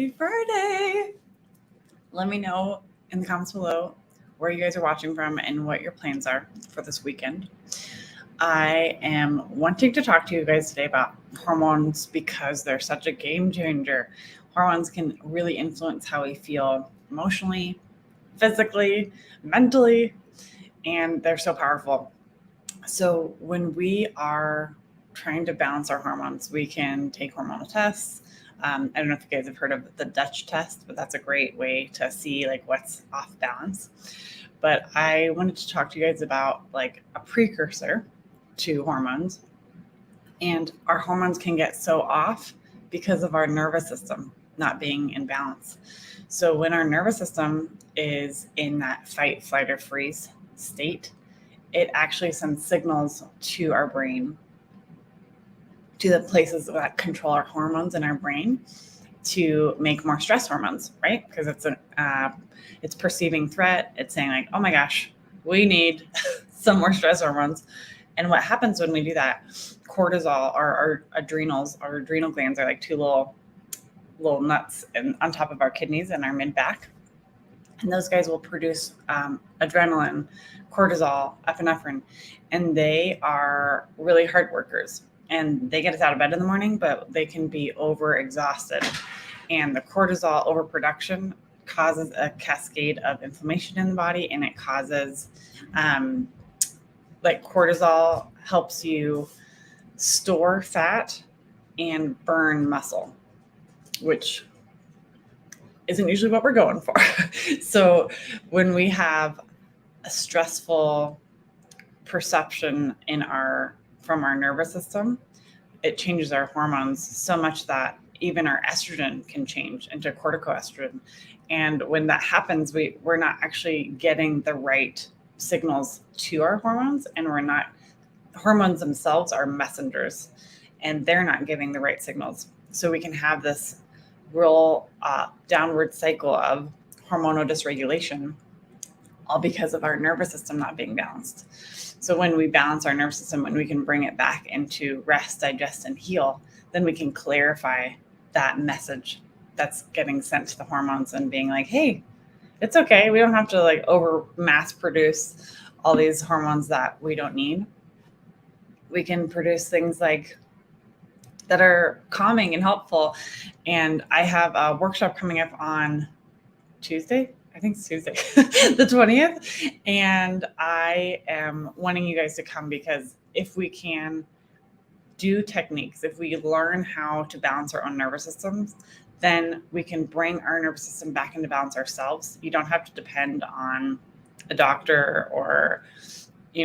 Happy Friday. Let me know in the comments below where you guys are watching from and what your plans are for this weekend. I am wanting to talk to you guys today about hormones because they're such a game changer. Hormones can really influence how we feel emotionally, physically, mentally, and they're so powerful. So when we are trying to balance our hormones, we can take hormonal tests. I don't know if you guys have heard of the Dutch test, but that's a great way to see like what's off balance. But I wanted to talk to you guys about like a precursor to hormones. And our hormones can get so off because of our nervous system not being in balance. So when our nervous system is in that fight, flight, or freeze state, it actually sends signals to our brain, to the places that control our hormones in our brain, to make more stress hormones, right? Because it's perceiving threat. It's saying like, oh my gosh, we need some more stress hormones. And what happens when we do that? Cortisol, our adrenals, our adrenal glands are like two little nuts on top of our kidneys and our mid back. And those guys will produce adrenaline, cortisol, epinephrine, and they are really hard workers. And they get us out of bed in the morning, but they can be overexhausted. And the cortisol overproduction causes a cascade of inflammation in the body, and it causes, like cortisol helps you store fat and burn muscle, which isn't usually what we're going for. So when we have a stressful perception from our nervous system, it changes our hormones so much that even our estrogen can change into corticoestrogen. And when that happens, we're not actually getting the right signals to our hormones, and hormones themselves are messengers, and they're not giving the right signals. So we can have this real downward cycle of hormonal dysregulation, all because of our nervous system not being balanced. So when we balance our nervous system, when we can bring it back into rest, digest, and heal, then we can clarify that message that's getting sent to the hormones and being like, hey, it's okay. We don't have to like over mass produce all these hormones that we don't need. We can produce things like that are calming and helpful. And I have a workshop coming up on Tuesday. I think it's Tuesday, the 20th. And I am wanting you guys to come because if we can do techniques, if we learn how to balance our own nervous systems, then we can bring our nervous system back into balance ourselves. You don't have to depend on a doctor or,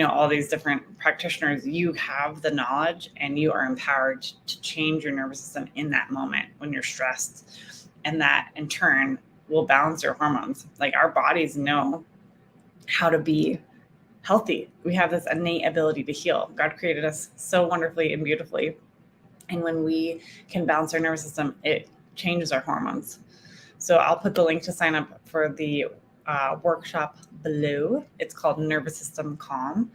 all these different practitioners. You have the knowledge and you are empowered to change your nervous system in that moment when you're stressed. And that in turn will balance your hormones. Like our bodies know how to be healthy. We have this innate ability to heal. God created us so wonderfully and beautifully. And when we can balance our nervous system, it changes our hormones. So I'll put the link to sign up for the workshop below. It's called Nervous System Calm.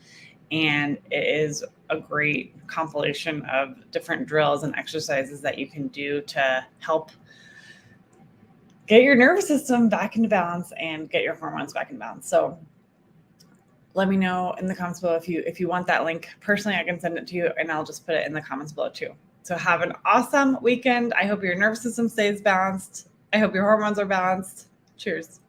And it is a great compilation of different drills and exercises that you can do to help get your nervous system back into balance and get your hormones back in balance. So let me know in the comments below if you want that link. Personally, I can send it to you and I'll just put it in the comments below too. So have an awesome weekend. I hope your nervous system stays balanced. I hope your hormones are balanced. Cheers.